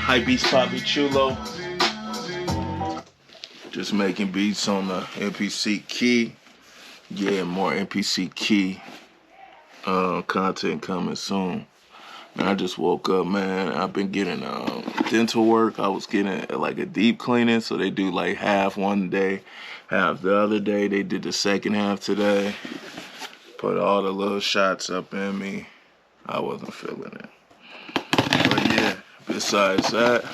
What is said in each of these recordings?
Hype Beats Poppy Chulo. Just making beats on the MPC key. Yeah, more MPC key content coming soon. Man, I just woke up, man. I've been getting dental work. I was getting like a deep cleaning, so they do like half one day, half the other day. They did the second half today. Put all the little shots up in me. I wasn't feeling it. But yeah, besides that,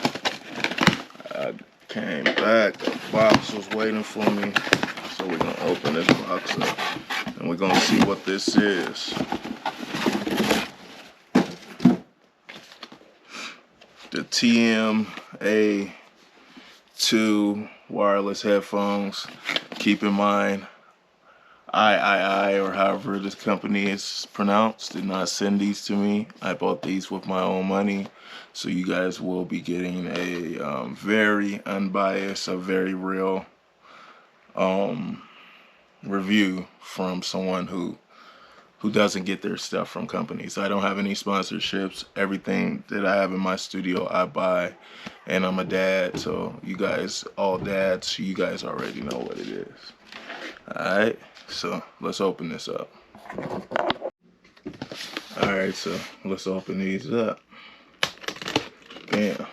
I came back. The box was waiting for me. So we're going to open this box up. And we're going to see what this is. The TMA-2 wireless headphones. Keep in mind, AIAIAI, or however this company is pronounced, did not send these to me. I bought these with my own money. So you guys will be getting a very unbiased, a very real review from someone who doesn't get their stuff from companies. I don't have any sponsorships. Everything that I have in my studio, I buy. And I'm a dad, so you guys, all dads, you guys already know what it is. Alright, so let's open this up. Alright, so let's open these up. Bam.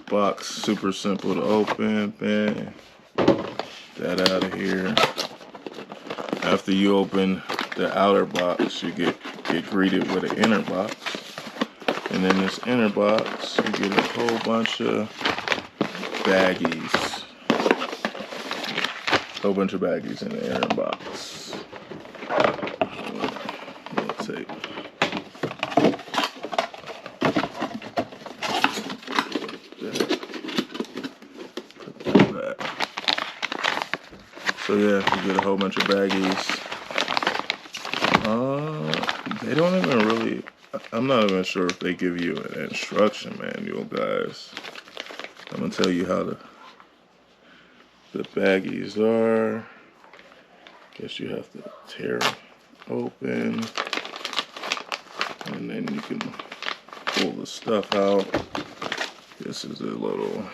Box, super simple to open. Bam. That out of here. After you open the outer box, you get greeted with an inner box. And in this inner box, you get a whole bunch of baggies. Whole bunch of baggies in the inner box. Let's take. So yeah, you get a whole bunch of baggies. They don't even really, I'm not even sure if they give you an instruction manual, guys. I'm gonna tell you how the baggies are. Guess you have to tear them open. And then you can pull the stuff out. This is a little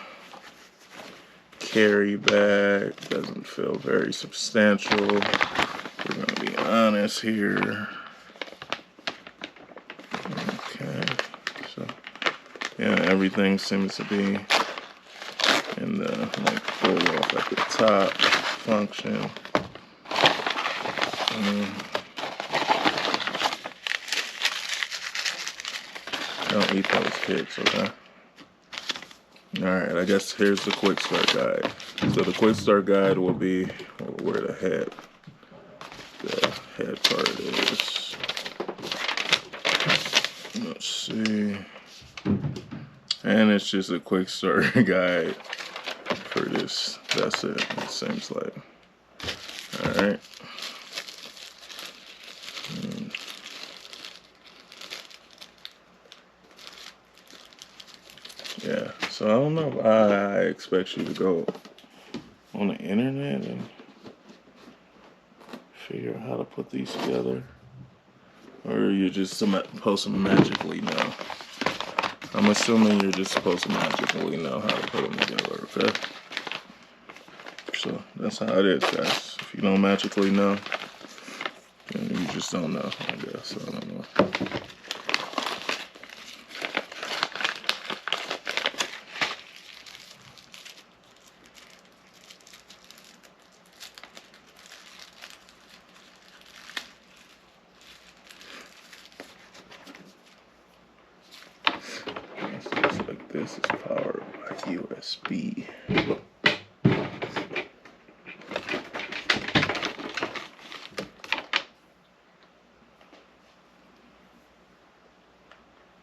carry bag. Doesn't feel very substantial. We're gonna be honest here. Okay, so yeah, everything seems to be in the like pull off at the top function. Don't eat those kids, okay? Alright, I guess here's the quick start guide. So the quick start guide will be where the head part is. Let's see. And it's just a quick start guide for this. That's it, it seems like. Alright. Yeah, so I don't know if I expect you to go on the internet and figure out how to put these together, or you're just supposed to magically know. I'm assuming you're just supposed to magically know how to put them together, okay? So that's how it is, guys. If you don't magically know, then you just don't know, I guess. I don't know. This is powered by USB.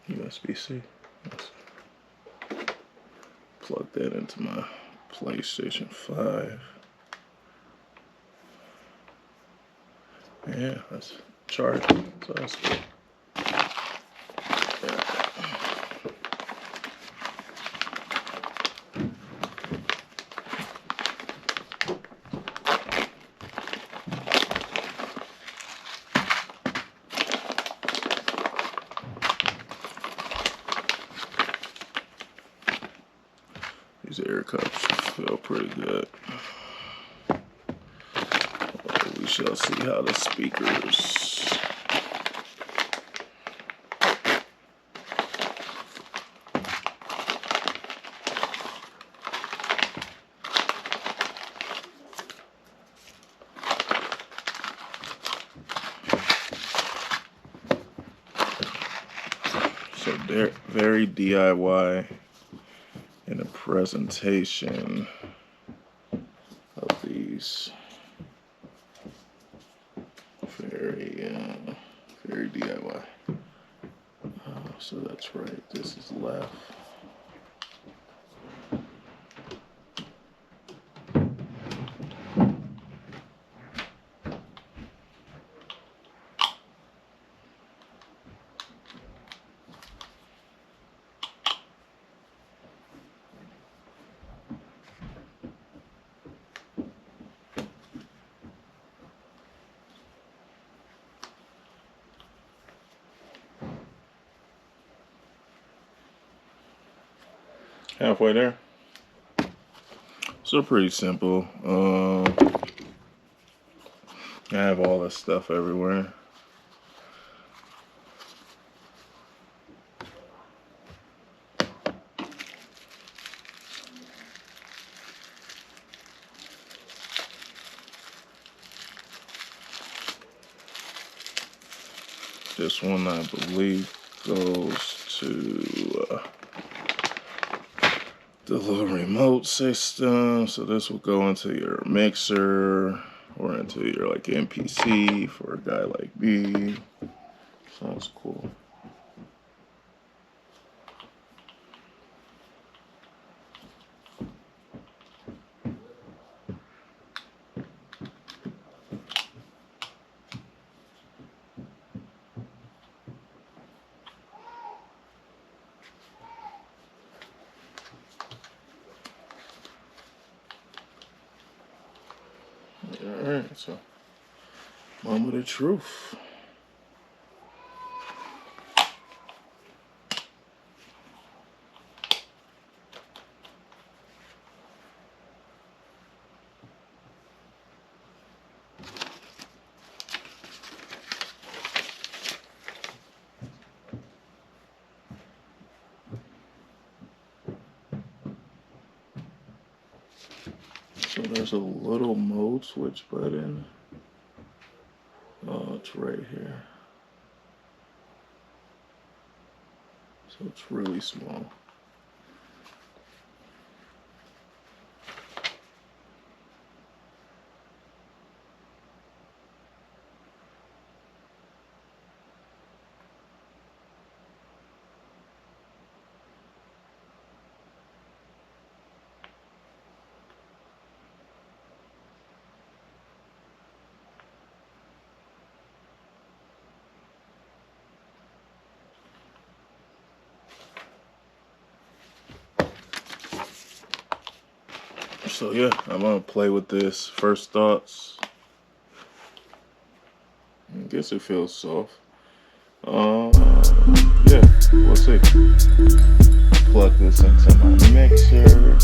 USB-C. Let's plug that into my PlayStation 5. Yeah, that's charging. So that's good. These air cups feel pretty good. We shall see how the speakers. So they're very DIY in the presentation of these. Very DIY. So that's right. This is left. Halfway there. So pretty simple. I have all this stuff everywhere. This one, I believe, goes to the little remote system. So this will go into your mixer or into your like MPC for a guy like me. Sounds cool. Alright, so moment of truth. So there's a little mode switch button. Oh, it's right here. So it's really small. So yeah, I'm gonna play with this. First thoughts. I guess it feels soft. Yeah, we'll see. Plug this into my mixer.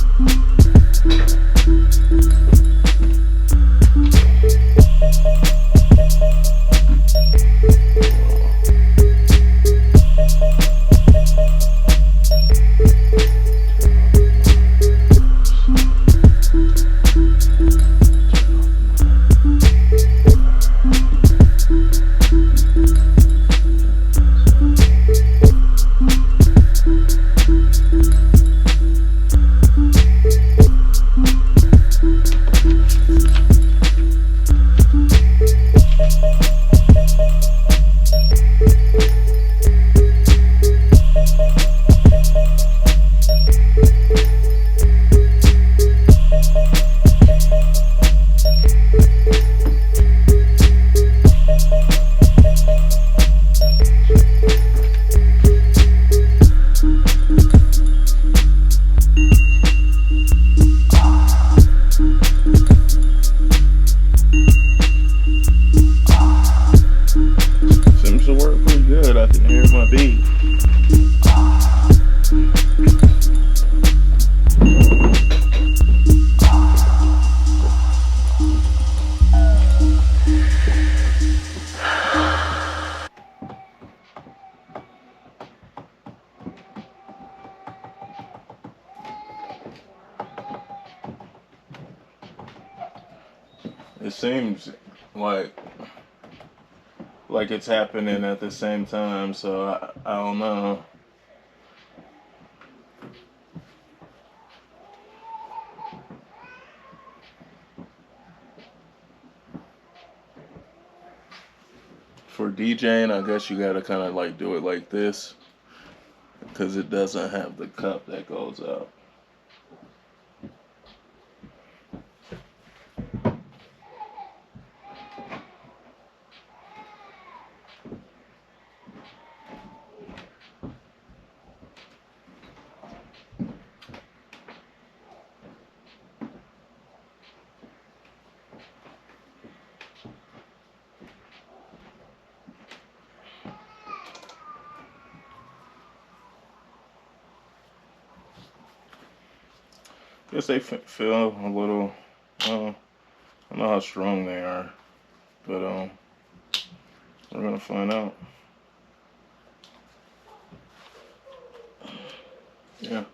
It seems like it's happening at the same time, so I don't know. For DJing, I guess you gotta kind of like do it like this, because it doesn't have the cup that goes out. Guess they feel a little. I don't know how strong they are, but we're gonna find out. Yeah.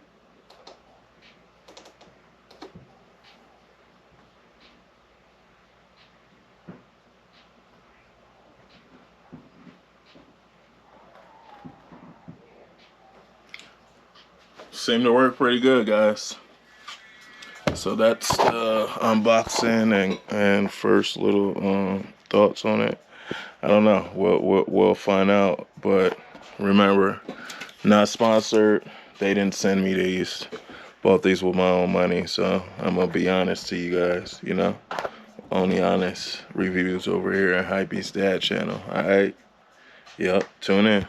Seem to work pretty good, guys. So that's the unboxing and first little thoughts on it. I don't know. We'll find out. But remember, not sponsored. They didn't send me these. Bought these with my own money. So I'm gonna be honest to you guys. You know, only honest reviews over here at Hypebeast Dad channel. All right. Yep. Tune in.